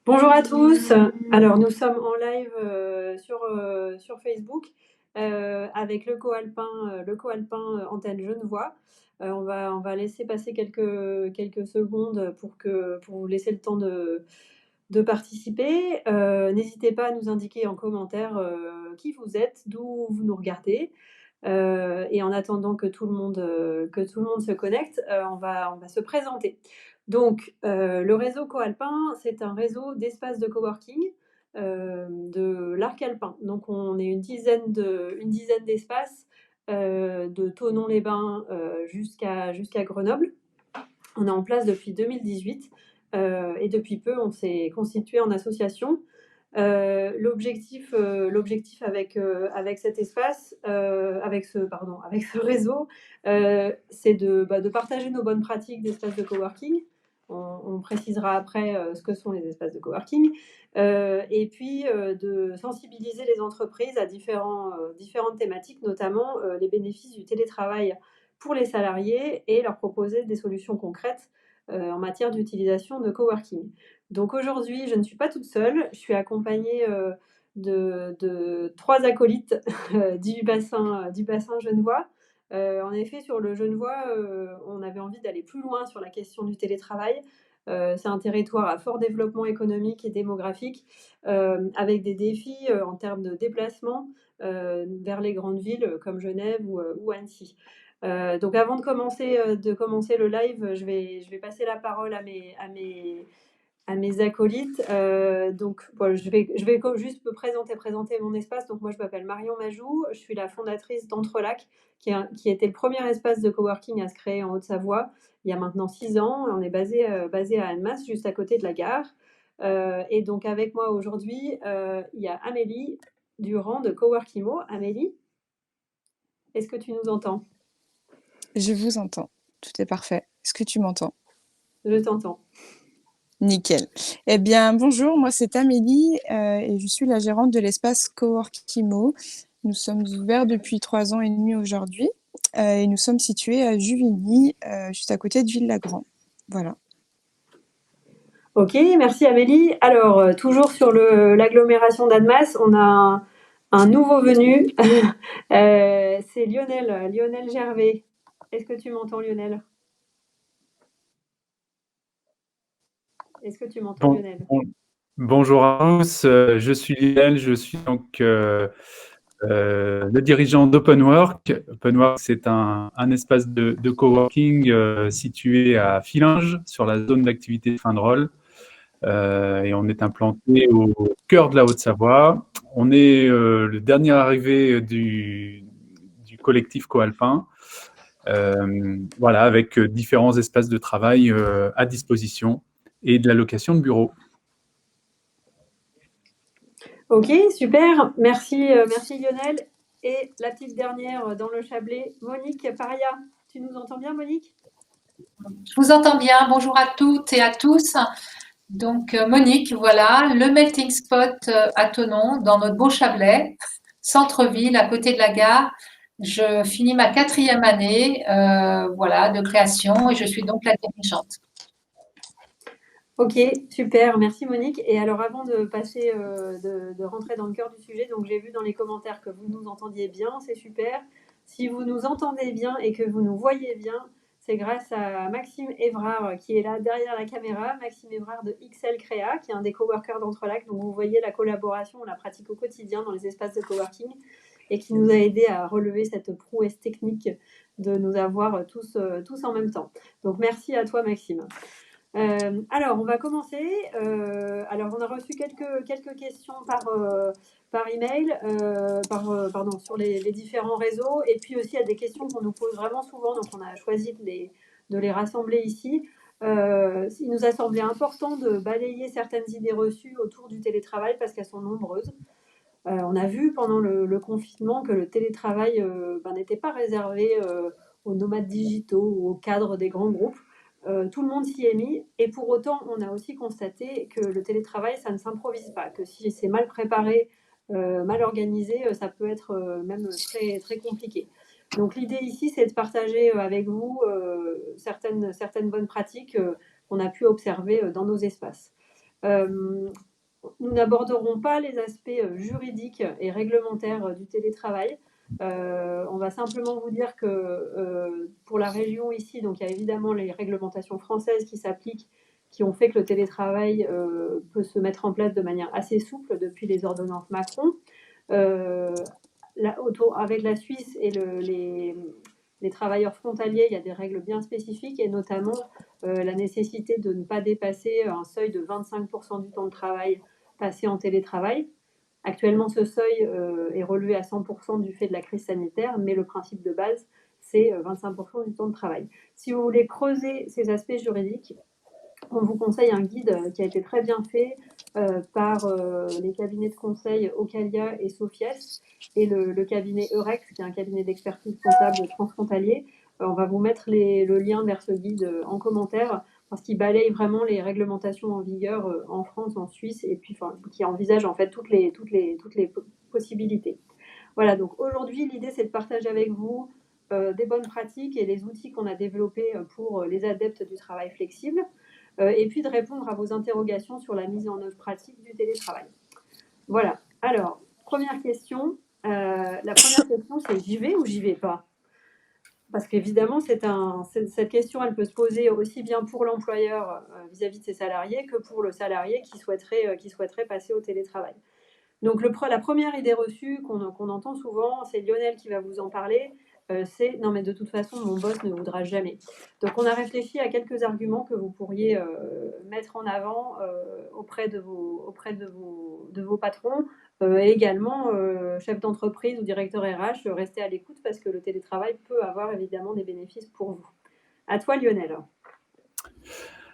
Bonjour à tous. Alors nous sommes en live sur Facebook avec le co-alpin Antenne Genevois. On va laisser passer quelques secondes pour vous laisser le temps de participer. N'hésitez pas à nous indiquer en commentaire qui vous êtes, d'où vous nous regardez. Et en attendant que tout le monde se connecte, on va se présenter. Donc, le réseau Coalpin, c'est un réseau d'espaces de coworking de l'Arc alpin. Donc, on est une dizaine d'espaces de Thonon-les-Bains jusqu'à Grenoble. On est en place depuis 2018 et depuis peu, on s'est constitué en association. L'objectif avec cet espace, avec ce réseau, c'est de partager nos bonnes pratiques d'espaces de coworking. On précisera après ce que sont les espaces de coworking. Et puis de sensibiliser les entreprises à différentes thématiques, notamment les bénéfices du télétravail pour les salariés et leur proposer des solutions concrètes en matière d'utilisation de coworking. Donc aujourd'hui, je ne suis pas toute seule, je suis accompagnée de 3 acolytes du bassin genevois. En effet, sur le Genevois, on avait envie d'aller plus loin sur la question du télétravail. C'est un territoire à fort développement économique et démographique, avec des défis en termes de déplacement vers les grandes villes comme Genève ou Annecy. Donc avant de commencer le live, je vais passer la parole à mes acolytes. Donc, voilà, je vais juste me présenter mon espace. Donc, moi, je m'appelle Marion Majou. Je suis la fondatrice d'Entrelacs, qui était le premier espace de coworking à se créer en Haute-Savoie il y a maintenant 6 ans. On est basé à Annemasse, juste à côté de la gare. Et donc, avec moi aujourd'hui, il y a Amélie Durand de Coworkimo. Amélie, est-ce que tu nous entends? Je vous entends. Tout est parfait. Est-ce que tu m'entends? Je t'entends. Nickel. Eh bien, bonjour, moi c'est Amélie et je suis la gérante de l'espace Coworkimo. Nous sommes ouverts depuis 3 ans et demi aujourd'hui et nous sommes situés à Juvigny, juste à côté de Ville-Lagrand. Voilà. Ok, merci Amélie. Alors, toujours sur l'agglomération d'Annemasse, on a un nouveau venu. C'est Lionel Gervais. Est-ce que tu m'entends, Lionel? Est-ce que tu m'entends, Bon, Lionel? bon- bonjour à tous, je suis Lionel, je suis donc le dirigeant d'OpenWork. OpenWork, c'est un espace de coworking situé à Fillinges, sur la zone d'activité de Fain-de-Rolles. Et on est implanté au cœur de la Haute-Savoie. On est le dernier arrivé du collectif Coalpin. Voilà, avec différents espaces de travail à disposition et de la location de bureaux. Ok, super. Merci Lionel. Et la petite dernière dans le Chablais, Monique Paria. Tu nous entends bien, Monique? Je vous entends bien. Bonjour à toutes et à tous. Donc, Monique, voilà, le melting spot à Thonon, dans notre beau Chablais, centre-ville, à côté de la gare. Je finis ma 4e année, voilà, de création et je suis donc la dirigeante. Ok, super, merci Monique. Et alors avant de passer, de rentrer dans le cœur du sujet, donc j'ai vu dans les commentaires que vous nous entendiez bien, c'est super. Si vous nous entendez bien et que vous nous voyez bien, c'est grâce à Maxime Évrard qui est là derrière la caméra, Maxime Évrard de XL Créa, qui est un des coworkers d'Entrelacs. Donc vous voyez la collaboration, on la pratique au quotidien dans les espaces de coworking et qui nous a aidé à relever cette prouesse technique de nous avoir tous en même temps. Donc merci à toi Maxime. Alors, on va commencer. Alors, on a reçu quelques questions par email, sur les différents réseaux. Et puis aussi, il y a des questions qu'on nous pose vraiment souvent. Donc, on a choisi de les rassembler ici. Il nous a semblé important de balayer certaines idées reçues autour du télétravail parce qu'elles sont nombreuses. On a vu pendant le confinement que le télétravail n'était pas réservé aux nomades digitaux ou aux cadres des grands groupes. Tout le monde s'y est mis et pour autant, on a aussi constaté que le télétravail, ça ne s'improvise pas, que si c'est mal préparé, mal organisé, ça peut être même très, très compliqué. Donc l'idée ici, c'est de partager avec vous certaines bonnes pratiques qu'on a pu observer dans nos espaces. Nous n'aborderons pas les aspects juridiques et réglementaires du télétravail. On va simplement vous dire que pour la région ici, donc il y a évidemment les réglementations françaises qui s'appliquent, qui ont fait que le télétravail peut se mettre en place de manière assez souple depuis les ordonnances Macron. Avec la Suisse et les travailleurs frontaliers, il y a des règles bien spécifiques et notamment la nécessité de ne pas dépasser un seuil de 25% du temps de travail passé en télétravail. Actuellement, ce seuil est relevé à 100% du fait de la crise sanitaire, mais le principe de base, c'est 25% du temps de travail. Si vous voulez creuser ces aspects juridiques, on vous conseille un guide qui a été très bien fait par les cabinets de conseil Ocalia et Sophies et le cabinet Eurex, qui est un cabinet d'expertise comptable transfrontalier. On va vous mettre le lien vers ce guide en commentaire parce qu'il balaye vraiment les réglementations en vigueur en France, en Suisse, et puis qui envisage en fait toutes les possibilités. Voilà, donc aujourd'hui, l'idée c'est de partager avec vous des bonnes pratiques et les outils qu'on a développés pour les adeptes du travail flexible, et puis de répondre à vos interrogations sur la mise en œuvre pratique du télétravail. Voilà, alors, première question. La première question, c'est j'y vais ou j'y vais pas? Parce qu'évidemment, cette question, elle peut se poser aussi bien pour l'employeur vis-à-vis de ses salariés que pour le salarié qui souhaiterait passer au télétravail. Donc la première idée reçue qu'on entend souvent, c'est Lionel qui va vous en parler, c'est « non mais de toute façon, mon boss ne voudra jamais ». Donc on a réfléchi à quelques arguments que vous pourriez mettre en avant auprès de vos patrons et également chefs d'entreprise ou directeur RH, restez à l'écoute parce que le télétravail peut avoir évidemment des bénéfices pour vous. À toi Lionel.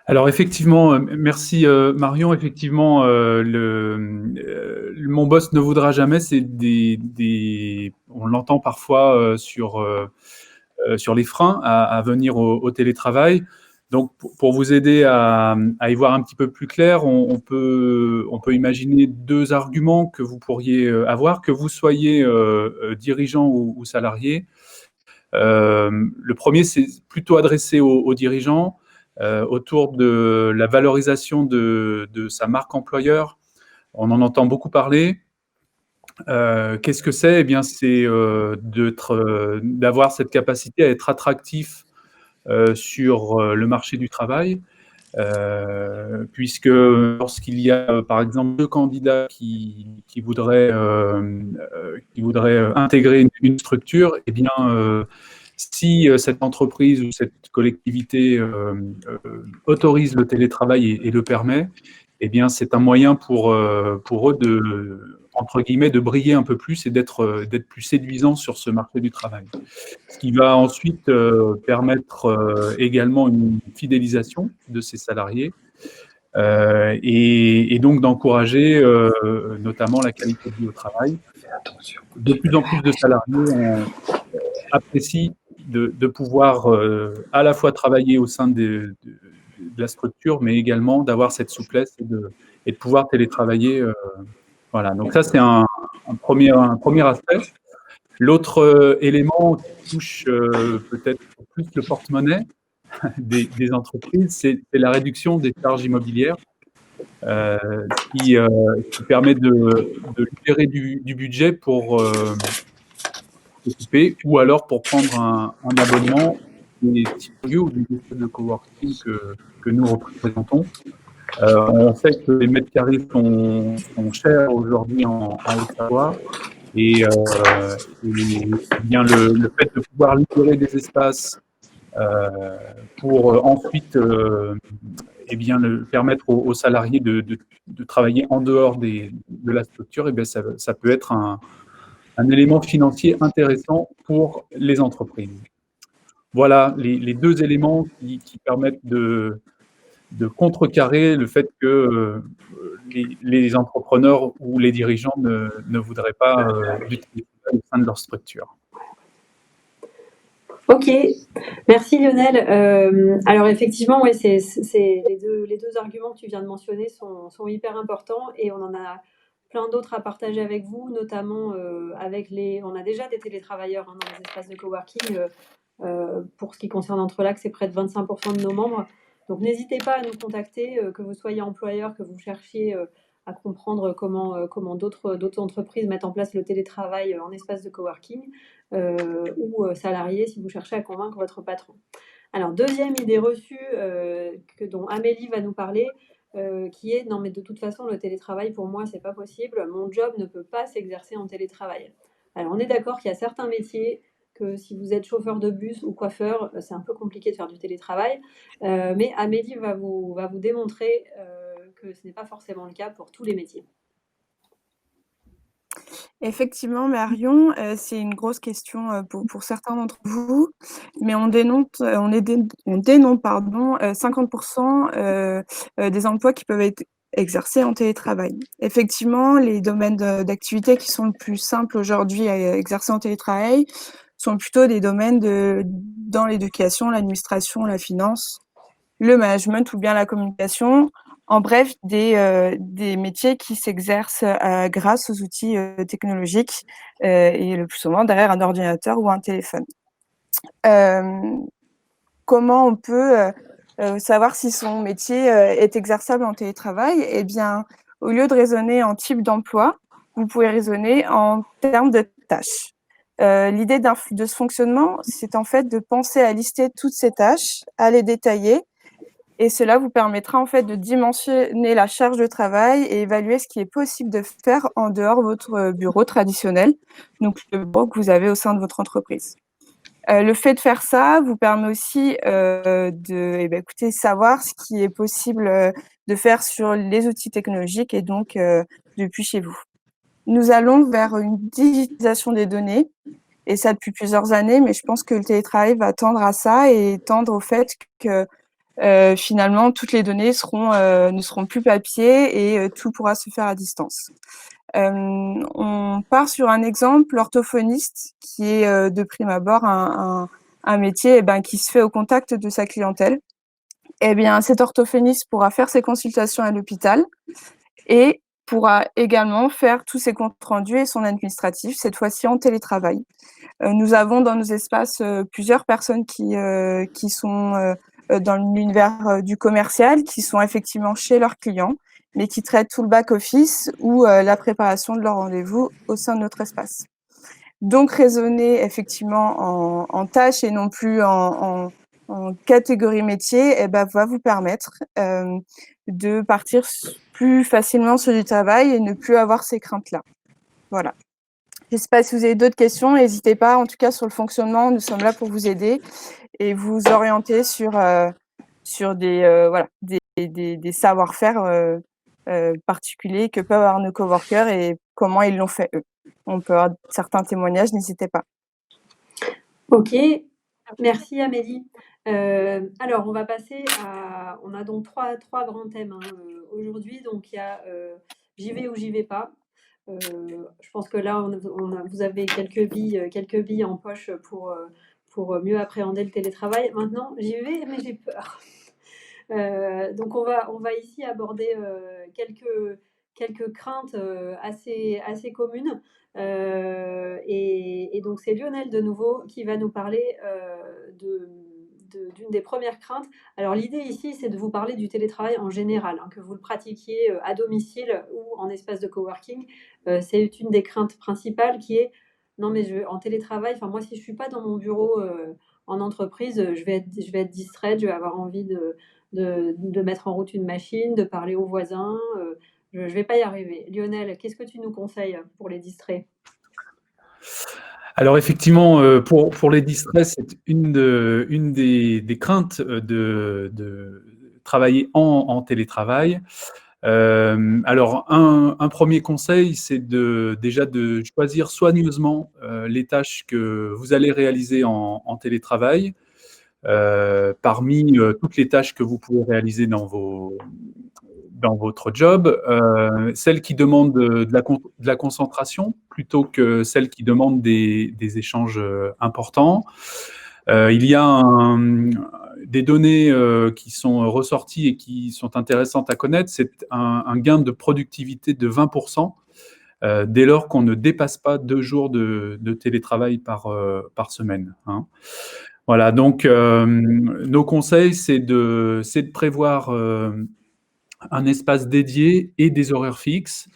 Alors effectivement, merci Marion. Effectivement, mon boss ne voudra jamais. C'est on l'entend parfois sur les freins à venir au télétravail. Donc pour vous aider à y voir un petit peu plus clair, on peut imaginer deux arguments que vous pourriez avoir, que vous soyez dirigeant ou salarié. Le premier, c'est plutôt adressé aux dirigeants. Autour de la valorisation de sa marque employeur. On en entend beaucoup parler. Qu'est-ce que c'est? Eh bien, c'est d'avoir cette capacité à être attractif sur le marché du travail, puisque lorsqu'il y a, par exemple, deux candidats qui voudraient intégrer une structure, eh bien, si cette entreprise ou cette collectivité autorise le télétravail et le permet, eh bien, c'est un moyen pour eux entre guillemets, de briller un peu plus et d'être plus séduisant sur ce marché du travail. Ce qui va ensuite permettre également une fidélisation de ces salariés et donc d'encourager notamment la qualité de vie au travail. De plus en plus de salariés apprécient de pouvoir à la fois travailler au sein de la structure, mais également d'avoir cette souplesse et de pouvoir télétravailler. Voilà, donc ça c'est un premier aspect. L'autre élément qui touche peut-être plus le porte-monnaie des entreprises, c'est la réduction des charges immobilières qui permet de libérer du budget pour s'occuper ou alors pour prendre un abonnement des typologies ou des espaces de coworking que nous représentons. On sait que les mètres carrés sont chers aujourd'hui en Haute-Savoie et bien le fait de pouvoir libérer des espaces pour ensuite bien, permettre aux salariés de travailler en dehors de la structure, bien, ça peut être un élément financier intéressant pour les entreprises. Voilà les deux éléments qui permettent de contrecarrer le fait que les entrepreneurs ou les dirigeants ne voudraient pas l'utiliser au sein de leur structure. Ok, merci Lionel. Alors effectivement, ouais, c'est les deux arguments que tu viens de mentionner sont hyper importants et on en a plein d'autres à partager avec vous, notamment on a déjà des télétravailleurs dans les espaces de coworking. Pour ce qui concerne Entrelac, c'est près de 25% de nos membres. Donc n'hésitez pas à nous contacter, que vous soyez employeur, que vous cherchiez à comprendre comment d'autres entreprises mettent en place le télétravail en espace de coworking, ou salarié si vous cherchez à convaincre votre patron. Alors, deuxième idée reçue dont Amélie va nous parler, qui est non, mais de toute façon, le télétravail pour moi, c'est pas possible. Mon job ne peut pas s'exercer en télétravail. Alors, on est d'accord qu'il y a certains métiers que si vous êtes chauffeur de bus ou coiffeur, c'est un peu compliqué de faire du télétravail. Mais Amélie va vous démontrer que ce n'est pas forcément le cas pour tous les métiers. Effectivement, Marion, c'est une grosse question pour certains d'entre vous, mais on dénombre 50% des emplois qui peuvent être exercés en télétravail. Effectivement, les domaines d'activité qui sont le plus simples aujourd'hui à exercer en télétravail sont plutôt des domaines dans l'éducation, l'administration, la finance, le management ou bien la communication. En bref, des métiers qui s'exercent grâce aux outils technologiques et le plus souvent derrière un ordinateur ou un téléphone. Comment on peut savoir si son métier est exerçable en télétravail? Eh bien, au lieu de raisonner en type d'emploi, vous pouvez raisonner en termes de tâches. L'idée de ce fonctionnement, c'est en fait de penser à lister toutes ces tâches, à les détailler, et cela vous permettra en fait de dimensionner la charge de travail et évaluer ce qui est possible de faire en dehors de votre bureau traditionnel, donc le bureau que vous avez au sein de votre entreprise. Le fait de faire ça vous permet aussi de savoir ce qui est possible de faire sur les outils technologiques et donc depuis chez vous. Nous allons vers une digitalisation des données, et ça depuis plusieurs années, mais je pense que le télétravail va tendre à ça et tendre au fait que finalement, toutes les données ne seront plus papier et tout pourra se faire à distance. On part sur un exemple, l'orthophoniste, qui est de prime abord un métier qui se fait au contact de sa clientèle. Eh bien, cet orthophoniste pourra faire ses consultations à l'hôpital et pourra également faire tous ses comptes rendus et son administratif, cette fois-ci en télétravail. Nous avons dans nos espaces plusieurs personnes qui sont dans l'univers du commercial, qui sont effectivement chez leurs clients, mais qui traitent tout le back-office ou la préparation de leur rendez-vous au sein de notre espace. Donc, raisonner effectivement en tâches et non plus en catégorie métier va vous permettre de partir plus facilement sur du travail et ne plus avoir ces craintes-là. Voilà. Je ne sais pas si vous avez d'autres questions, n'hésitez pas. En tout cas, sur le fonctionnement, nous sommes là pour vous aider et vous orienter sur des savoir-faire particuliers que peuvent avoir nos coworkers et comment ils l'ont fait eux. On peut avoir certains témoignages, n'hésitez pas. Ok, merci Amélie. Alors, on va passer à... On a donc trois grands thèmes aujourd'hui. Donc, il y a j'y vais ou j'y vais pas. Je pense que là, vous avez quelques billes en poche pour mieux appréhender le télétravail. Maintenant, j'y vais, mais j'ai peur. Donc, on va ici aborder quelques craintes assez communes. Et donc, c'est Lionel de nouveau qui va nous parler d'une des premières craintes. Alors, l'idée ici, c'est de vous parler du télétravail en général, que vous le pratiquiez à domicile ou en espace de coworking. C'est une des craintes principales qui est non, mais en télétravail, moi, si je ne suis pas dans mon bureau en entreprise, je vais être distraite, je vais avoir envie de mettre en route une machine, de parler aux voisins. Je ne vais pas y arriver. Lionel, qu'est-ce que tu nous conseilles pour les distraits? Alors effectivement, pour les distraits, c'est une des craintes de travailler en télétravail. Alors un premier conseil, c'est déjà de choisir soigneusement les tâches que vous allez réaliser en télétravail. Parmi toutes les tâches que vous pouvez réaliser dans votre job, celles qui demandent de la concentration plutôt que celles qui demandent des échanges importants. Il y a des données qui sont ressorties et qui sont intéressantes à connaître. C'est un gain de productivité de 20% dès lors qu'on ne dépasse pas 2 jours de télétravail par semaine. Voilà, donc nos conseils, c'est de prévoir un espace dédié et des horaires fixes.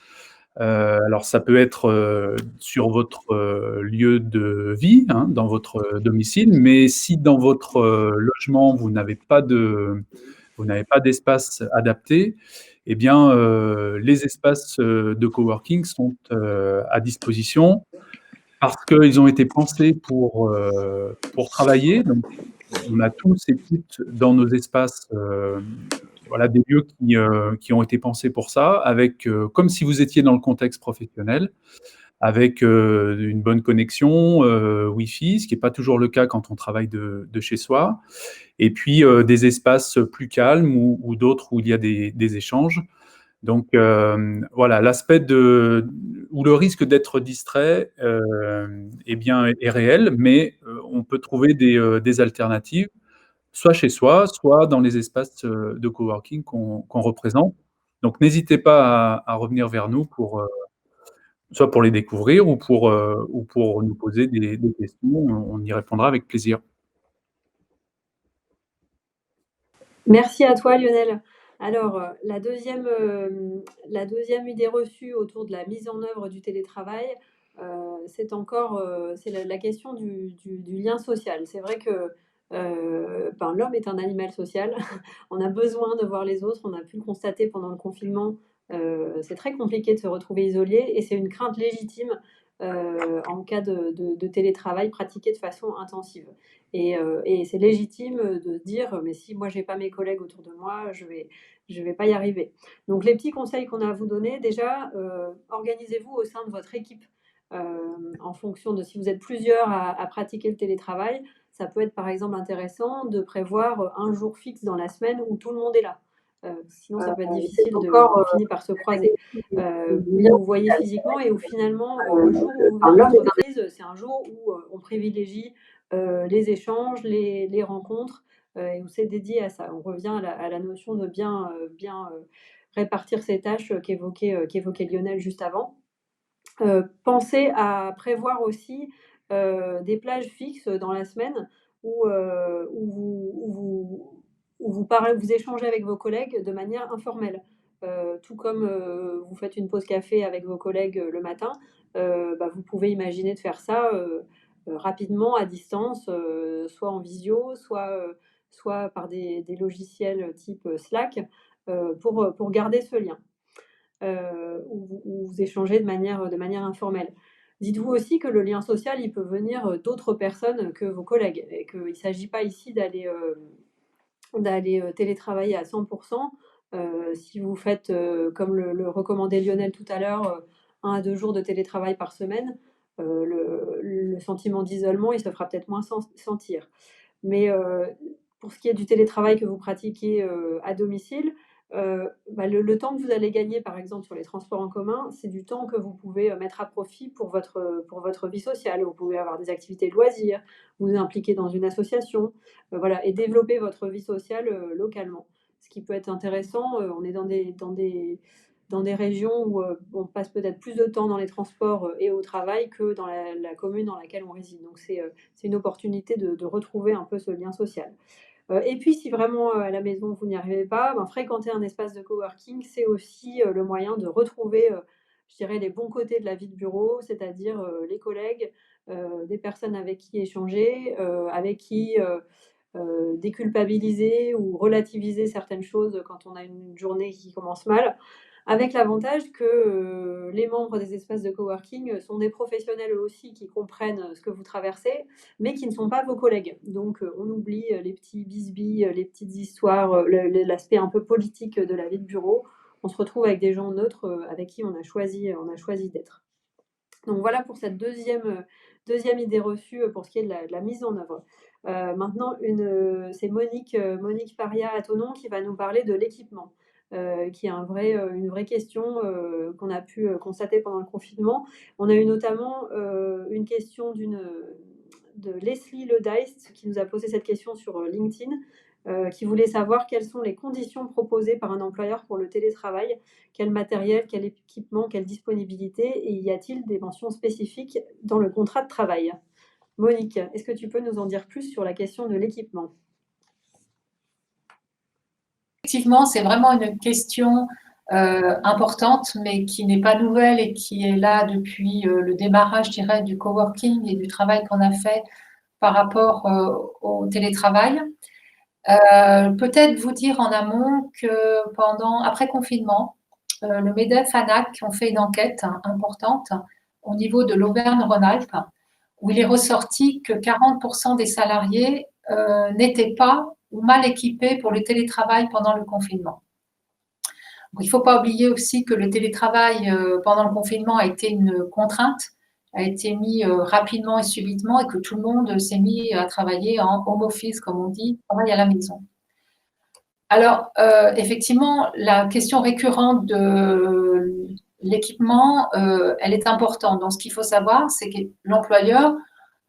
Alors ça peut être sur votre lieu de vie, hein, dans votre domicile, mais si dans votre logement, vous n'avez pas d'espace adapté, eh bien, les espaces de coworking sont à disposition parce qu'ils ont été pensés pour travailler. Donc, on a tous et toutes dans nos espaces, voilà, des lieux qui ont été pensés pour ça, avec, comme si vous étiez dans le contexte professionnel, avec une bonne connexion Wi-Fi, ce qui n'est pas toujours le cas quand on travaille de chez soi, et puis des espaces plus calmes ou d'autres où il y a des échanges. Donc voilà, l'aspect où le risque d'être distrait eh bien, est réel, mais on peut trouver des alternatives, soit chez soi, soit dans les espaces de coworking qu'on représente. Donc n'hésitez pas à revenir vers nous soit pour les découvrir ou pour nous poser des questions. On y répondra avec plaisir. Merci à toi, Lionel. Alors, la deuxième idée reçue autour de la mise en œuvre du télétravail, c'est la question du lien social. C'est vrai que l'homme est un animal social. On a besoin de voir les autres. On a pu le constater pendant le confinement. C'est très compliqué de se retrouver isolé et c'est une crainte légitime en cas de télétravail pratiqué de façon intensive. Et c'est légitime de se dire, mais si moi j'ai pas mes collègues autour de moi, je vais pas y arriver. Donc les petits conseils qu'on a à vous donner, déjà, organisez-vous au sein de votre équipe en fonction de si vous êtes plusieurs à pratiquer le télétravail. Ça peut être par exemple intéressant de prévoir un jour fixe dans la semaine où tout le monde est là. Sinon, ça peut être difficile on finit par se croiser. Bien vous voyez physiquement et où finalement, le jour où vous venez en entreprise, c'est un jour où on privilégie les échanges, les rencontres, et où c'est dédié à ça. On revient à la notion de bien répartir ses tâches qu'évoquait Lionel juste avant. Pensez à prévoir aussi des plages fixes dans la semaine où vous échangez avec vos collègues de manière informelle. Tout comme vous faites une pause café avec vos collègues le matin, vous pouvez imaginer de faire ça rapidement à distance, soit en visio, soit par des logiciels type Slack, pour garder ce lien. Où vous échangez de manière informelle. Dites-vous aussi que le lien social, il peut venir d'autres personnes que vos collègues et qu'il ne s'agit pas ici d'aller télétravailler à 100%. Si vous faites, comme le recommandait Lionel tout à l'heure, 1 à 2 jours de télétravail par semaine, le sentiment d'isolement, il se fera peut-être moins sentir. Mais pour ce qui est du télétravail que vous pratiquez à domicile, le temps que vous allez gagner, par exemple, sur les transports en commun, c'est du temps que vous pouvez mettre à profit pour votre vie sociale. Vous pouvez avoir des activités de loisirs, vous impliquer dans une association, voilà, et développer votre vie sociale localement. Ce qui peut être intéressant, on est dans des régions où on passe peut-être plus de temps dans les transports et au travail que dans la commune dans laquelle on réside. Donc c'est une opportunité de retrouver un peu ce lien social. Et puis si vraiment à la maison vous n'y arrivez pas, fréquenter un espace de coworking, c'est aussi le moyen de retrouver, je dirais, les bons côtés de la vie de bureau, c'est-à-dire les collègues, des personnes avec qui échanger, avec qui déculpabiliser ou relativiser certaines choses quand on a une journée qui commence mal. Avec l'avantage que les membres des espaces de coworking sont des professionnels eux aussi qui comprennent ce que vous traversez, mais qui ne sont pas vos collègues. Donc on oublie les petits bisbilles, les petites histoires, l'aspect un peu politique de la vie de bureau. On se retrouve avec des gens neutres avec qui on a choisi d'être. Donc voilà pour cette deuxième idée reçue pour ce qui est de la mise en œuvre. Maintenant, c'est Monique Faria à Thonon qui va nous parler de l'équipement. Qui est une vraie question qu'on a pu constater pendant le confinement. On a eu notamment une question de Leslie Ledeist qui nous a posé cette question sur LinkedIn, qui voulait savoir quelles sont les conditions proposées par un employeur pour le télétravail, quel matériel, quel équipement, quelle disponibilité, et y a-t-il des mentions spécifiques dans le contrat de travail ? Monique, est-ce que tu peux nous en dire plus sur la question de l'équipement? Effectivement, c'est vraiment une question importante, mais qui n'est pas nouvelle et qui est là depuis le démarrage, je dirais, du coworking et du travail qu'on a fait par rapport au télétravail. Peut-être vous dire en amont que après confinement, le MEDEF-ANAC ont fait une enquête importante au niveau de l'Auvergne-Rhône-Alpes, où il est ressorti que 40% des salariés n'étaient pas ou mal équipés pour le télétravail pendant le confinement. Donc, il ne faut pas oublier aussi que le télétravail pendant le confinement a été une contrainte, a été mis rapidement et subitement, et que tout le monde s'est mis à travailler en home office, comme on dit, travail à la maison. Alors, effectivement, la question récurrente de l'équipement, elle est importante. Donc, ce qu'il faut savoir, c'est que l'employeur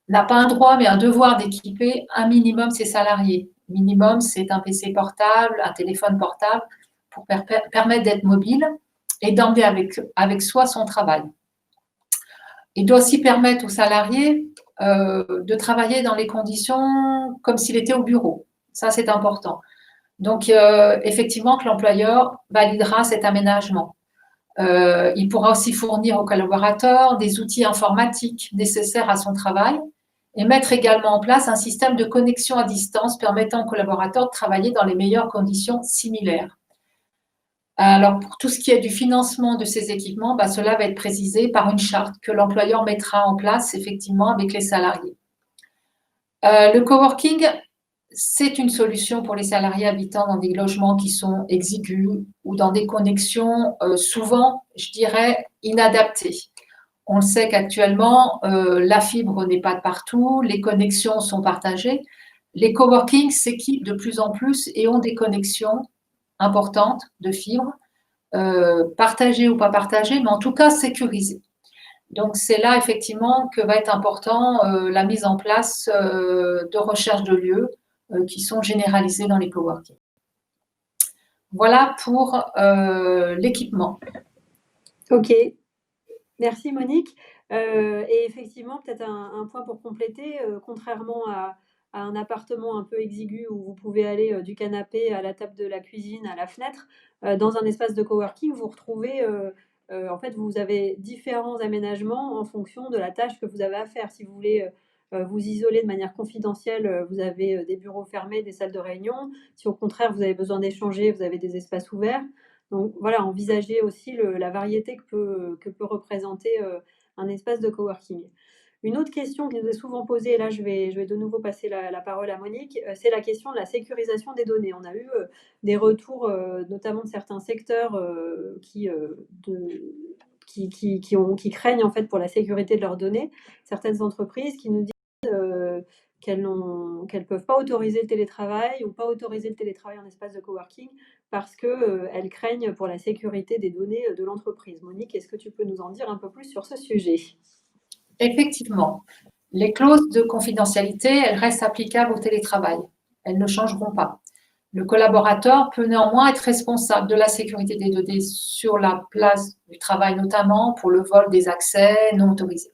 n'a pas un droit, mais un devoir d'équiper un minimum ses salariés. Minimum, c'est un PC portable, un téléphone portable, pour permettre d'être mobile et d'emmener avec soi son travail. Il doit aussi permettre aux salariés de travailler dans les conditions comme s'il était au bureau. Ça, c'est important. Donc, effectivement, que l'employeur validera cet aménagement. Il pourra aussi fournir aux collaborateurs des outils informatiques nécessaires à son travail et mettre également en place un système de connexion à distance permettant aux collaborateurs de travailler dans les meilleures conditions similaires. Alors, pour tout ce qui est du financement de ces équipements, cela va être précisé par une charte que l'employeur mettra en place effectivement avec les salariés. Le coworking, c'est une solution pour les salariés habitant dans des logements qui sont exigus ou dans des connexions souvent, je dirais, inadaptées. On le sait qu'actuellement, la fibre n'est pas de partout, les connexions sont partagées. Les coworking s'équipent de plus en plus et ont des connexions importantes de fibre, partagées ou pas partagées, mais en tout cas sécurisées. Donc, c'est là effectivement que va être important la mise en place de recherche de lieux qui sont généralisés dans les coworking. Voilà pour l'équipement. Ok, merci Monique. Et effectivement, peut-être un point pour compléter, contrairement à un appartement un peu exigu où vous pouvez aller du canapé à la table de la cuisine, à la fenêtre, dans un espace de coworking, vous retrouvez, en fait, vous avez différents aménagements en fonction de la tâche que vous avez à faire. Si vous voulez vous isoler de manière confidentielle, vous avez des bureaux fermés, des salles de réunion. Si au contraire, vous avez besoin d'échanger, vous avez des espaces ouverts. Donc voilà, envisagez aussi la variété que peut représenter un espace de coworking. Une autre question qui nous est souvent posée, et là je vais de nouveau passer la parole à Monique, c'est la question de la sécurisation des données. On a eu des retours, notamment de certains secteurs qui craignent en fait pour la sécurité de leurs données. Certaines entreprises qui nous disent qu'elles ne peuvent pas autoriser le télétravail ou pas autoriser le télétravail en espace de coworking parce qu'elles craignent pour la sécurité des données de l'entreprise. Monique, est-ce que tu peux nous en dire un peu plus sur ce sujet? Effectivement, les clauses de confidentialité, elles restent applicables au télétravail. Elles ne changeront pas. Le collaborateur peut néanmoins être responsable de la sécurité des données sur la place du travail, notamment pour le vol des accès non autorisés.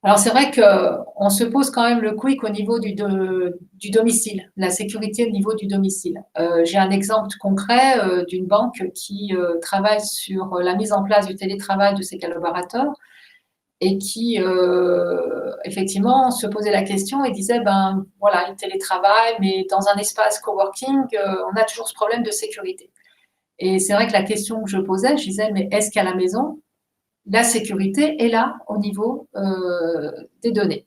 Alors, c'est vrai qu'on se pose quand même le quick au niveau du domicile, la sécurité au niveau du domicile. J'ai un exemple concret d'une banque qui travaille sur la mise en place du télétravail de ses collaborateurs et qui, effectivement, se posait la question et disait, voilà, il télétravaille, mais dans un espace coworking, on a toujours ce problème de sécurité. Et c'est vrai que la question que je posais, je disais, mais est-ce qu'à la maison, la sécurité est là au niveau des données?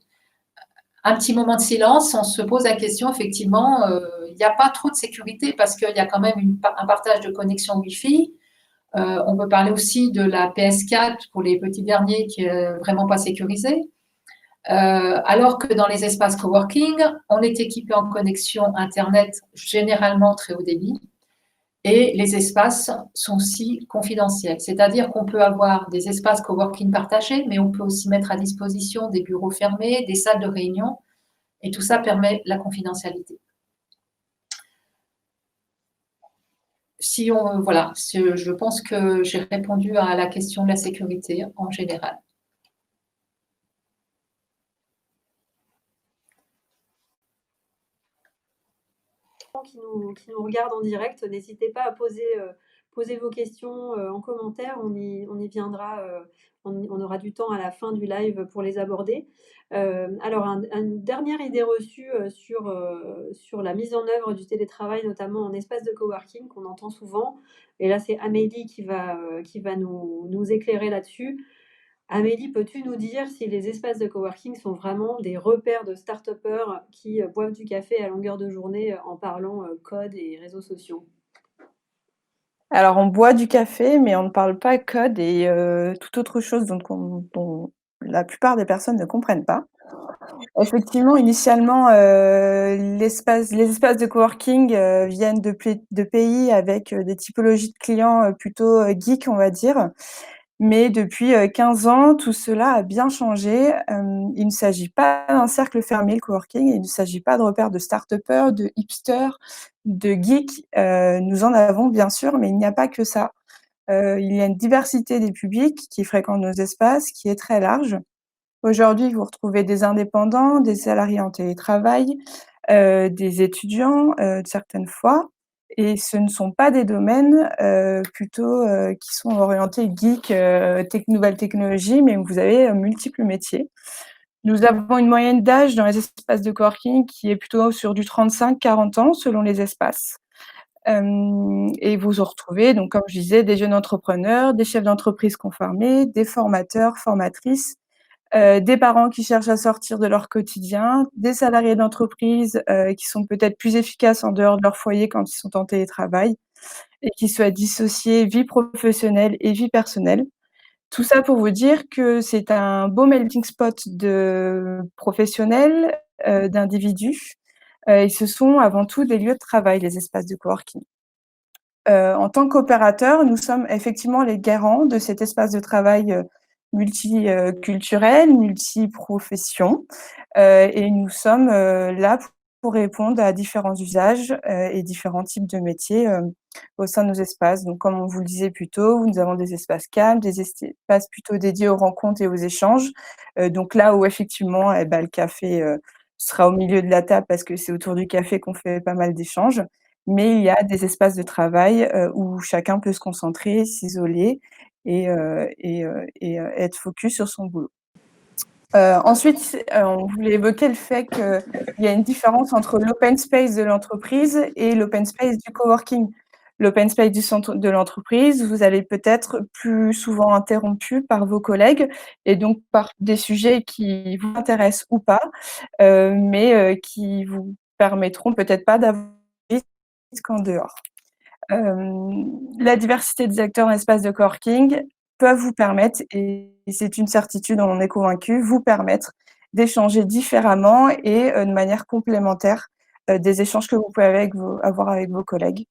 Un petit moment de silence, on se pose la question, effectivement, il n'y a pas trop de sécurité parce qu'il y a quand même un partage de connexion Wi-Fi. On peut parler aussi de la PS4 pour les petits derniers qui est vraiment pas sécurisée. Alors que dans les espaces coworking, on est équipé en connexion Internet, généralement très haut débit, et les espaces sont aussi confidentiels. C'est-à-dire qu'on peut avoir des espaces coworking partagés, mais on peut aussi mettre à disposition des bureaux fermés, des salles de réunion, et tout ça permet la confidentialité. Voilà, je pense que j'ai répondu à la question de la sécurité en général. qui nous regardent en direct, n'hésitez pas à poser vos questions en commentaire. On y viendra. On aura du temps à la fin du live pour les aborder. Alors, une dernière idée reçue sur la mise en œuvre du télétravail, notamment en espace de coworking, qu'on entend souvent. Et là, c'est Amélie qui va nous éclairer là-dessus. Amélie, peux-tu nous dire si les espaces de coworking sont vraiment des repères de start-upers qui boivent du café à longueur de journée en parlant code et réseaux sociaux? Alors, on boit du café, mais on ne parle pas code et toute autre chose dont la plupart des personnes ne comprennent pas. Effectivement, initialement, les espaces de coworking viennent de pays avec des typologies de clients plutôt geeks, on va dire. Mais depuis 15 ans, tout cela a bien changé. Il ne s'agit pas d'un cercle fermé, le coworking, il ne s'agit pas de repères de start-upers, de hipsters, de geeks. Nous en avons bien sûr, mais il n'y a pas que ça. Il y a une diversité des publics qui fréquentent nos espaces qui est très large. Aujourd'hui, vous retrouvez des indépendants, des salariés en télétravail, des étudiants, certaines fois, et ce ne sont pas des domaines, plutôt, qui sont orientés geek, nouvelles technologies, mais où vous avez, multiples métiers. Nous avons une moyenne d'âge dans les espaces de coworking qui est plutôt sur du 35-40 ans selon les espaces. Et vous retrouvez donc, comme je disais, des jeunes entrepreneurs, des chefs d'entreprise confirmés, des formateurs, formatrices, des parents qui cherchent à sortir de leur quotidien, des salariés d'entreprise, qui sont peut-être plus efficaces en dehors de leur foyer quand ils sont en télétravail et qui souhaitent dissocier vie professionnelle et vie personnelle. Tout ça pour vous dire que c'est un beau melting pot de professionnels, d'individus, et ce sont avant tout des lieux de travail, les espaces de coworking. En tant qu'opérateurs, nous sommes effectivement les garants de cet espace de travail, multiculturel, multiprofessions, et nous sommes, là pour répondre à différents usages, et différents types de métiers, au sein de nos espaces. Donc comme on vous le disait plus tôt, nous avons des espaces calmes, des espaces plutôt dédiés aux rencontres et aux échanges. Donc là où effectivement, le café, sera au milieu de la table parce que c'est autour du café qu'on fait pas mal d'échanges. Mais il y a des espaces de travail, où chacun peut se concentrer, s'isoler et être focus sur son boulot. Ensuite, on voulait évoquer le fait qu'il y a une différence entre l'open space de l'entreprise et l'open space du coworking. L'open space du centre de l'entreprise, vous allez peut-être plus souvent interrompu par vos collègues et donc par des sujets qui vous intéressent ou pas, mais qui vous permettront peut-être pas d'avoir qu'en dehors. La diversité des acteurs en espace de coworking peuvent vous permettre, et c'est une certitude, on en est convaincu, vous permettre d'échanger différemment et de manière complémentaire, des échanges que vous pouvez avoir avec vos collègues.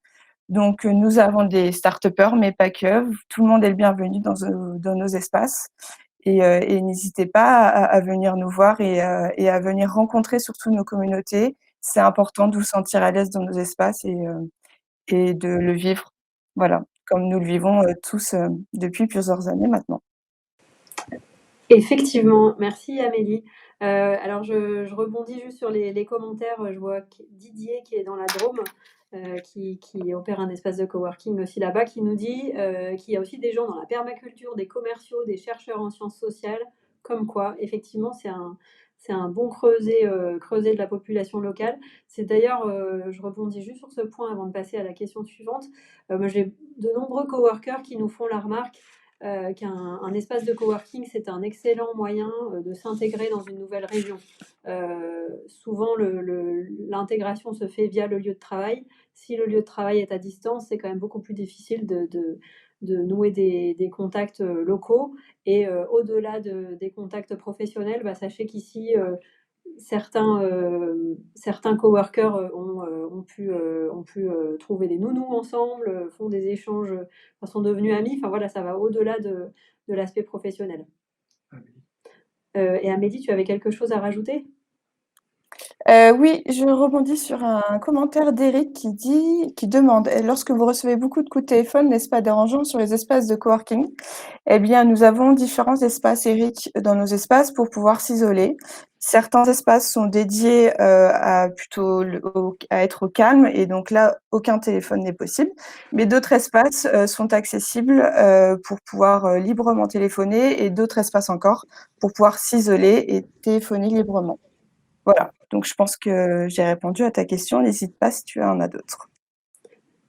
Donc nous avons des start-upers, mais pas que. Tout le monde est le bienvenu dans nos espaces et n'hésitez pas à venir nous voir et à venir rencontrer surtout nos communautés. C'est important de vous sentir à l'aise dans nos espaces et de le vivre, voilà, comme nous le vivons, tous, depuis plusieurs années maintenant. Effectivement, merci Amélie. Alors je rebondis juste sur les commentaires. Je vois Didier qui est dans la Drôme, qui opère un espace de coworking aussi là-bas, qui nous dit qu'il y a aussi des gens dans la permaculture, des commerciaux, des chercheurs en sciences sociales, comme quoi effectivement c'est un bon creuset de la population locale. C'est d'ailleurs, je rebondis juste sur ce point avant de passer à la question suivante. Moi j'ai de nombreux coworkers qui nous font la remarque qu'un espace de coworking, c'est un excellent moyen de s'intégrer dans une nouvelle région. Souvent, l'intégration se fait via le lieu de travail. Si le lieu de travail est à distance, c'est quand même beaucoup plus difficile de nouer des contacts locaux. Et au-delà des contacts professionnels, sachez qu'ici, certains coworkers ont pu trouver des nounous ensemble, font des échanges, sont devenus amis. Enfin voilà, ça va au-delà de l'aspect professionnel. Et Amélie, tu avais quelque chose à rajouter? Oui, je rebondis sur un commentaire d'Éric qui demande: «Lorsque vous recevez beaucoup de coups de téléphone, n'est-ce pas dérangeant sur les espaces de coworking?» Eh bien, nous avons différents espaces, Éric, dans nos espaces pour pouvoir s'isoler. Certains espaces sont dédiés à être au calme et donc là, aucun téléphone n'est possible. Mais d'autres espaces sont accessibles pour pouvoir librement téléphoner et d'autres espaces encore pour pouvoir s'isoler et téléphoner librement. Voilà, donc je pense que j'ai répondu à ta question. N'hésite pas si tu en as d'autres.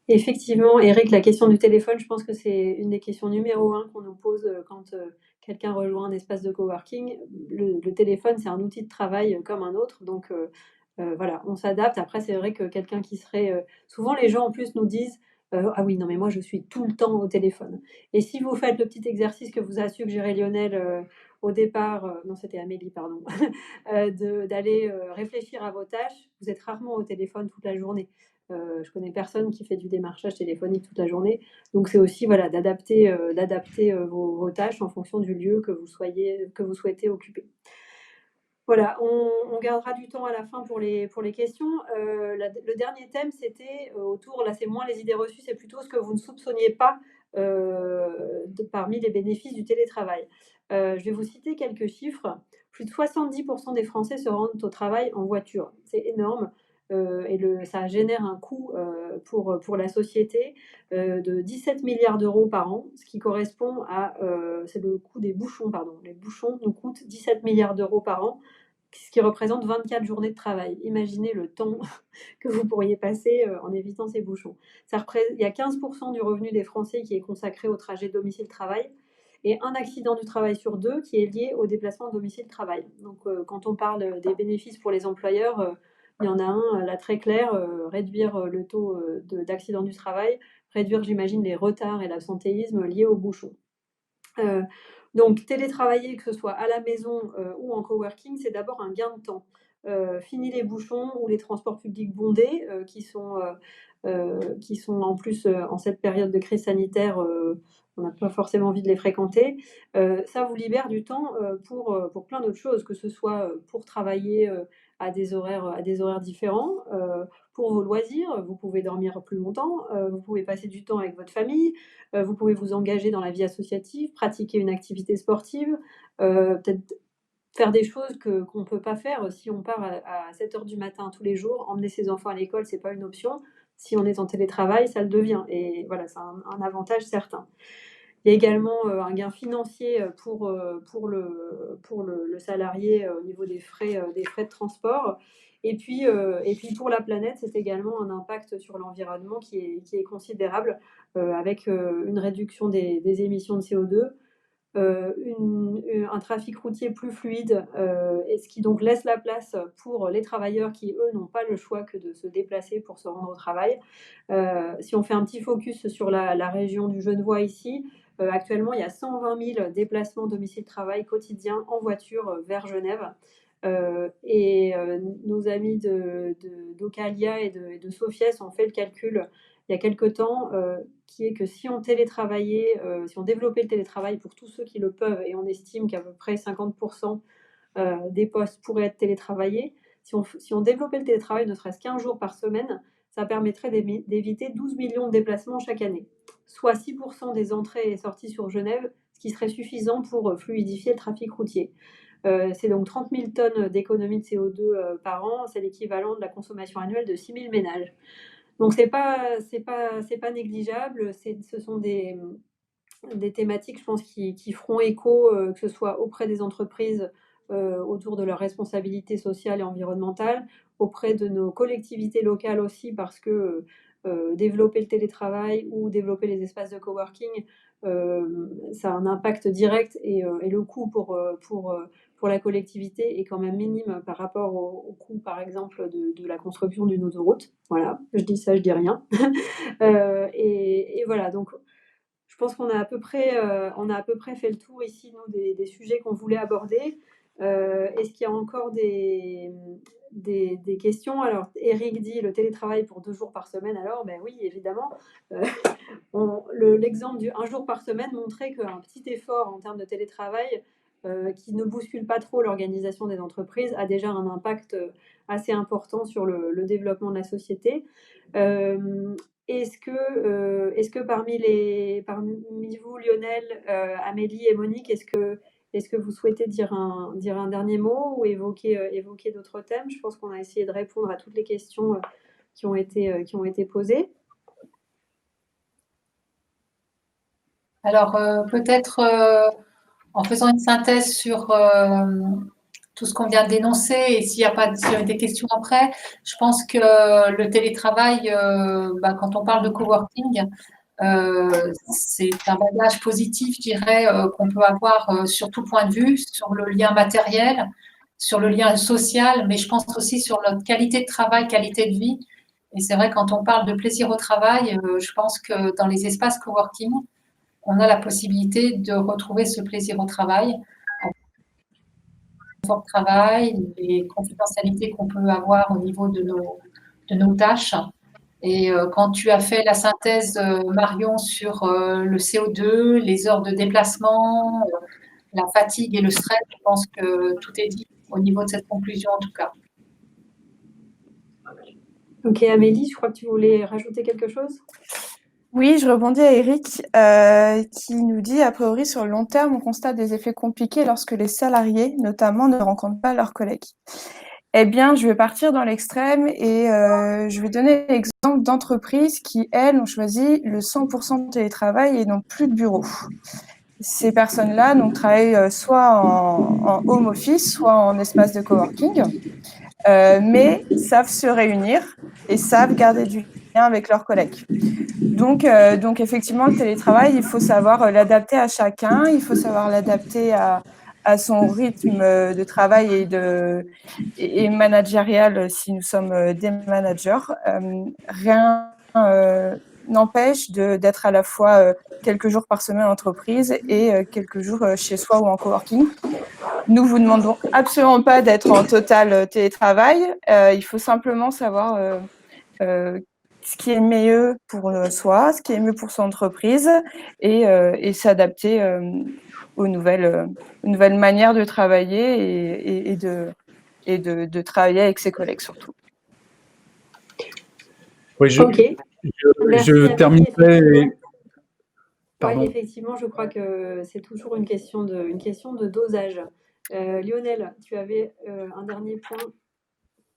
Effectivement, Eric, la question du téléphone, je pense que c'est une des questions numéro 1 qu'on nous pose quand quelqu'un rejoint un espace de coworking. Le téléphone, c'est un outil de travail comme un autre, donc voilà, on s'adapte. Après, c'est vrai que quelqu'un qui serait... souvent, les gens en plus nous disent ah oui, non, mais moi, je suis tout le temps au téléphone. Et si vous faites le petit exercice que vous a suggéré Lionel au départ, non, c'était Amélie, pardon, d'aller réfléchir à vos tâches, vous êtes rarement au téléphone toute la journée. Je connais personne qui fait du démarchage téléphonique toute la journée. Donc c'est aussi voilà, d'adapter vos tâches en fonction du lieu que vous souhaitez occuper. Voilà, on gardera du temps à la fin pour les questions. Le dernier thème, c'était autour, là c'est moins les idées reçues, c'est plutôt ce que vous ne soupçonniez pas parmi les bénéfices du télétravail. Je vais vous citer quelques chiffres. Plus de 70% des Français se rendent au travail en voiture. C'est énorme. Ça génère un coût pour la société de 17 milliards d'euros par an, ce qui correspond à, c'est le coût des bouchons, pardon. Les bouchons nous coûtent 17 milliards d'euros par an, ce qui représente 24 journées de travail. Imaginez le temps que vous pourriez passer en évitant ces bouchons. Il y a 15% du revenu des Français qui est consacré au trajet domicile-travail et un accident du travail sur 2 qui est lié au déplacement domicile-travail. Donc quand on parle des bénéfices pour les employeurs, il y en a un là très clair, réduire le taux d'accident du travail, réduire, j'imagine, les retards et l'absentéisme liés aux bouchons. Donc télétravailler, que ce soit à la maison ou en coworking, c'est d'abord un gain de temps. Fini les bouchons ou les transports publics bondés qui sont en plus en cette période de crise sanitaire, on n'a pas forcément envie de les fréquenter. Ça vous libère du temps pour plein d'autres choses, que ce soit pour travailler à des horaires différents, pour vos loisirs, vous pouvez dormir plus longtemps, vous pouvez passer du temps avec votre famille, vous pouvez vous engager dans la vie associative, pratiquer une activité sportive, peut-être faire des choses qu'on ne peut pas faire si on part à 7 heures du matin tous les jours. Emmener ses enfants à l'école, ce n'est pas une option. Si on est en télétravail, ça le devient. Et voilà, c'est un avantage certain. Il y a également un gain financier pour le salarié au niveau des frais de transport. Et puis pour la planète, c'est également un impact sur l'environnement qui est considérable avec une réduction des émissions de CO2, un trafic routier plus fluide, et ce qui donc laisse la place pour les travailleurs qui, eux, n'ont pas le choix que de se déplacer pour se rendre au travail. Si on fait un petit focus sur la région du Genevois ici, actuellement, il y a 120 000 déplacements domicile-travail quotidiens en voiture vers Genève. Nos amis d'Ocalia et de Sofies ont fait le calcul il y a quelque temps, qui est que si on télétravaillait, si on développait le télétravail pour tous ceux qui le peuvent, et on estime qu'à peu près 50% des postes pourraient être télétravaillés, si on développait le télétravail ne serait-ce qu'un jour par semaine, ça permettrait d'éviter 12 millions de déplacements chaque année, soit 6% des entrées et sorties sur Genève, ce qui serait suffisant pour fluidifier le trafic routier. C'est donc 30 000 tonnes d'économie de CO2 par an, c'est l'équivalent de la consommation annuelle de 6 000 ménages. Donc c'est pas négligeable. Ce sont des thématiques, je pense, qui feront écho, que ce soit auprès des entreprises autour de leurs responsabilités sociales et environnementales, auprès de nos collectivités locales aussi, parce que développer le télétravail ou développer les espaces de coworking, ça a un impact direct et le coût pour la collectivité est quand même minime par rapport au coût, par exemple, de la construction d'une autoroute. Voilà, je dis ça, je dis rien. Et voilà, donc je pense qu'on a à peu près fait le tour ici, nous, des sujets qu'on voulait aborder. Est-ce qu'il y a encore des questions? Alors, Eric dit le télétravail pour 2 jours par semaine. Alors, ben oui, évidemment. L'exemple du 1 jour par semaine montrait qu'un petit effort en termes de télétravail qui ne bouscule pas trop l'organisation des entreprises a déjà un impact assez important sur le développement de la société. Est-ce que parmi vous, Lionel, Amélie et Monique, est-ce Est-ce que vous souhaitez dire un dernier mot ou évoquer d'autres thèmes? Je pense qu'on a essayé de répondre à toutes les questions qui ont été posées. Alors, peut-être en faisant une synthèse sur tout ce qu'on vient d'énoncer, et s'il y a des questions après, je pense que le télétravail, quand on parle de coworking, c'est un bagage positif, je dirais, qu'on peut avoir sur tout point de vue, sur le lien matériel, sur le lien social, mais je pense aussi sur notre qualité de travail, qualité de vie. Et c'est vrai, quand on parle de plaisir au travail, je pense que dans les espaces coworking, on a la possibilité de retrouver ce plaisir au travail, le confort de travail, les confidentialités qu'on peut avoir au niveau de nos tâches. Et quand tu as fait la synthèse, Marion, sur le CO2, les heures de déplacement, la fatigue et le stress, je pense que tout est dit au niveau de cette conclusion en tout cas. Ok, Amélie, je crois que tu voulais rajouter quelque chose? Oui, je rebondis à Eric qui nous dit, a priori, sur le long terme, on constate des effets compliqués lorsque les salariés, notamment, ne rencontrent pas leurs collègues. Eh bien, je vais partir dans l'extrême et je vais donner l'exemple d'entreprises qui, elles, ont choisi le 100% de télétravail et n'ont plus de bureau. Ces personnes-là donc, travaillent soit en home office, soit en espace de coworking, mais savent se réunir et savent garder du lien avec leurs collègues. Donc effectivement, le télétravail, il faut savoir l'adapter à chacun, il faut savoir l'adapter à son rythme de travail et managérial si nous sommes des managers. Rien n'empêche d'être à la fois quelques jours par semaine en entreprise et quelques jours chez soi ou en coworking. Nous vous demandons absolument pas d'être en total télétravail. Il faut simplement savoir ce qui est mieux pour soi, ce qui est mieux pour son entreprise et s'adapter aux nouvelles manières de travailler et de travailler avec ses collègues surtout. Oui, Ok. Merci, je terminerai. Oui, effectivement, je crois que c'est toujours une question de dosage. Lionel, tu avais un dernier point.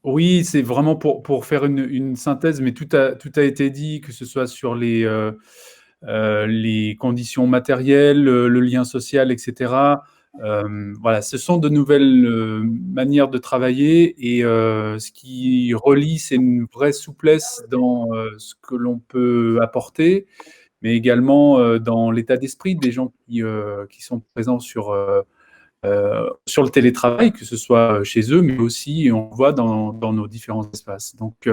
Oui, c'est vraiment pour faire une synthèse, mais tout a été dit, que ce soit sur les conditions matérielles, le lien social, etc. Voilà, ce sont de nouvelles manières de travailler et ce qui relie, c'est une vraie souplesse dans ce que l'on peut apporter, mais également dans l'état d'esprit des gens qui sont présents sur le télétravail, que ce soit chez eux, mais aussi, on le voit dans nos différents espaces. Donc,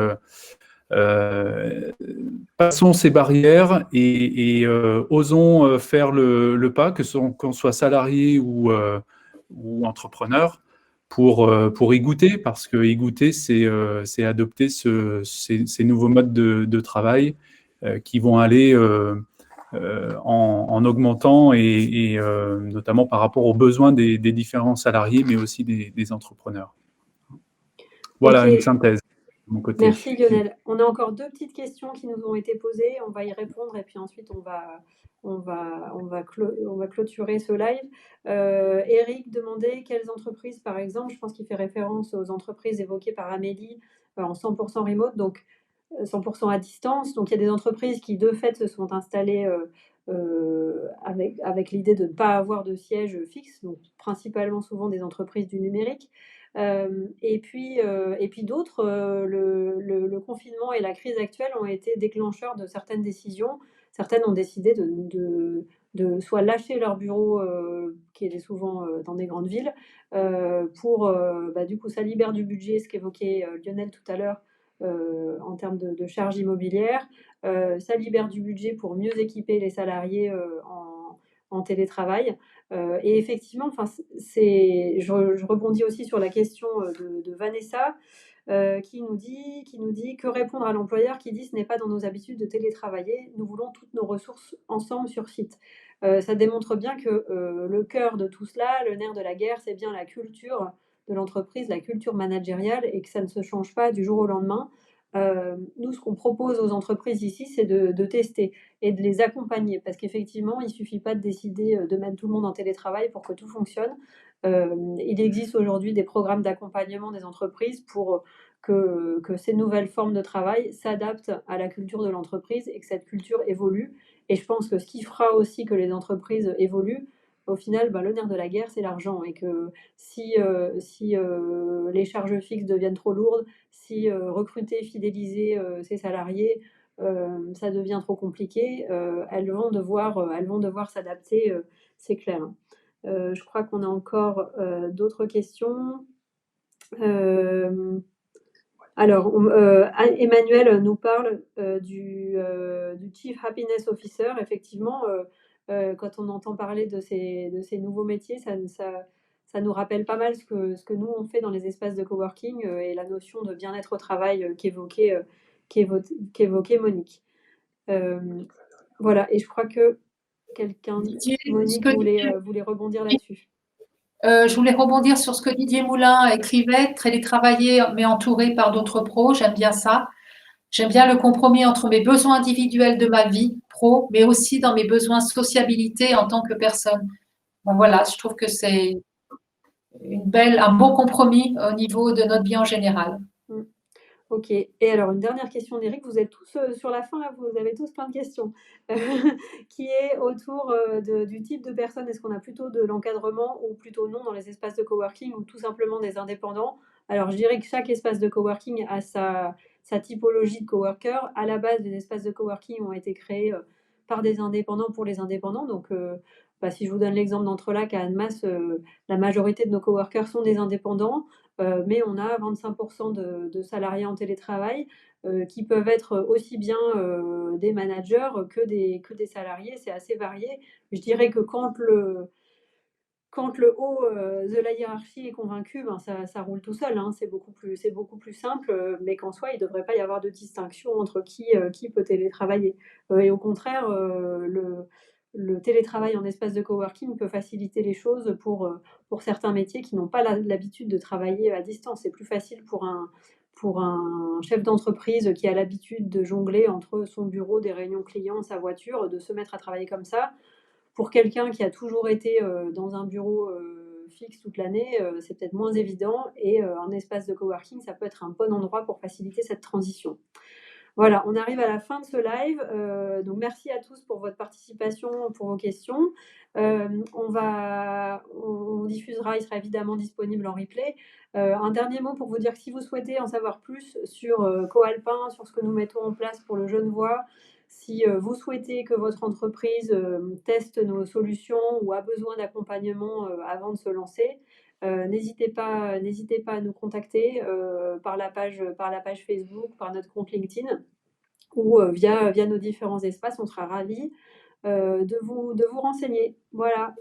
passons ces barrières et osons faire le pas, qu'on soit salarié ou entrepreneur, pour y goûter, parce que y goûter, c'est adopter ces nouveaux modes de travail qui vont aller en augmentant et notamment par rapport aux besoins des différents salariés, mais aussi des entrepreneurs. Voilà, Okay. une synthèse de mon côté. Merci Lionel. On a encore 2 petites questions qui nous ont été posées. On va y répondre et puis ensuite on va clôturer ce live. Eric demandait quelles entreprises, par exemple, je pense qu'il fait référence aux entreprises évoquées par Amélie en 100% remote, donc 100% à distance. Donc il y a des entreprises qui de fait se sont installées avec l'idée de ne pas avoir de siège fixe, donc principalement souvent des entreprises du numérique. Et puis d'autres, le confinement et la crise actuelle ont été déclencheurs de certaines décisions. Certaines ont décidé de soit lâcher leur bureau, qui est souvent dans des grandes villes, pour du coup, ça libère du budget, ce qu'évoquait Lionel tout à l'heure, en termes de charges immobilières. Ça libère du budget pour mieux équiper les salariés en télétravail. Et effectivement, je rebondis aussi sur la question de Vanessa, qui nous dit que répondre à l'employeur qui dit ce n'est pas dans nos habitudes de télétravailler, nous voulons toutes nos ressources ensemble sur site. Ça démontre bien que le cœur de tout cela, le nerf de la guerre, c'est bien la culture de l'entreprise, la culture managériale, et que ça ne se change pas du jour au lendemain. Nous, ce qu'on propose aux entreprises ici, c'est de tester et de les accompagner parce qu'effectivement, il suffit pas de décider, de mettre tout le monde en télétravail pour que tout fonctionne. Il existe aujourd'hui des programmes d'accompagnement des entreprises pour que ces nouvelles formes de travail s'adaptent à la culture de l'entreprise et que cette culture évolue. Et je pense que ce qui fera aussi que les entreprises évoluent, au final, bah, le nerf de la guerre, c'est l'argent et que si, les charges fixes deviennent trop lourdes, si recruter, fidéliser ses salariés, ça devient trop compliqué, elles vont devoir s'adapter, c'est clair. Je crois qu'on a encore d'autres questions. Alors, Emmanuel nous parle du Chief Happiness Officer. Effectivement, quand on entend parler de ces nouveaux métiers, ça nous rappelle pas mal ce que nous on fait dans les espaces de coworking et la notion de bien-être au travail qu'évoquait Monique. Voilà, et je crois que Monique voulait rebondir là-dessus. Je voulais rebondir sur ce que Didier Moulin écrivait, télétravailler mais entouré par d'autres pros, j'aime bien ça. J'aime bien le compromis entre mes besoins individuels de ma vie pro, mais aussi dans mes besoins de sociabilité en tant que personne. Bon, voilà, je trouve que c'est un bon compromis au niveau de notre vie en général. Ok, et alors une dernière question d'Éric, vous êtes tous sur la fin, là, vous avez tous plein de questions, qui est autour du type de personne, est-ce qu'on a plutôt de l'encadrement ou plutôt non dans les espaces de coworking ou tout simplement des indépendants? Alors je dirais que chaque espace de coworking a sa typologie de coworker. À la base, les espaces de coworking ont été créés par des indépendants pour les indépendants, donc bah, si je vous donne l'exemple d'Entrelac à Annemasse, la majorité de nos coworkers sont des indépendants. Mais on a 25% de salariés en télétravail qui peuvent être aussi bien des managers que des salariés. C'est assez varié. Je dirais que quand le haut de la hiérarchie est convaincu, ben ça roule tout seul. Hein. C'est beaucoup plus simple, mais qu'en soi, il ne devrait pas y avoir de distinction entre qui peut télétravailler. Et au contraire, le télétravail en espace de coworking peut faciliter les choses pour certains métiers qui n'ont pas l'habitude de travailler à distance. C'est plus facile pour un chef d'entreprise qui a l'habitude de jongler entre son bureau, des réunions clients, sa voiture, de se mettre à travailler comme ça. Pour quelqu'un qui a toujours été dans un bureau fixe toute l'année, c'est peut-être moins évident et un espace de coworking, ça peut être un bon endroit pour faciliter cette transition. Voilà, on arrive à la fin de ce live. Donc merci à tous pour votre participation, pour vos questions. On diffusera, il sera évidemment disponible en replay. Un dernier mot pour vous dire que si vous souhaitez en savoir plus sur Coalpin, sur ce que nous mettons en place pour le Genevois, si vous souhaitez que votre entreprise teste nos solutions ou a besoin d'accompagnement avant de se lancer, n'hésitez pas à nous contacter par la page Facebook, par notre compte LinkedIn ou via nos différents espaces. On sera ravis de vous renseigner. Voilà.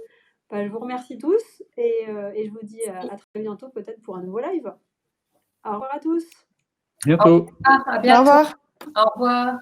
Je vous remercie tous et je vous dis à très bientôt, peut-être pour un nouveau live. Au revoir à tous. Bientôt. À bientôt. Au revoir. Au revoir.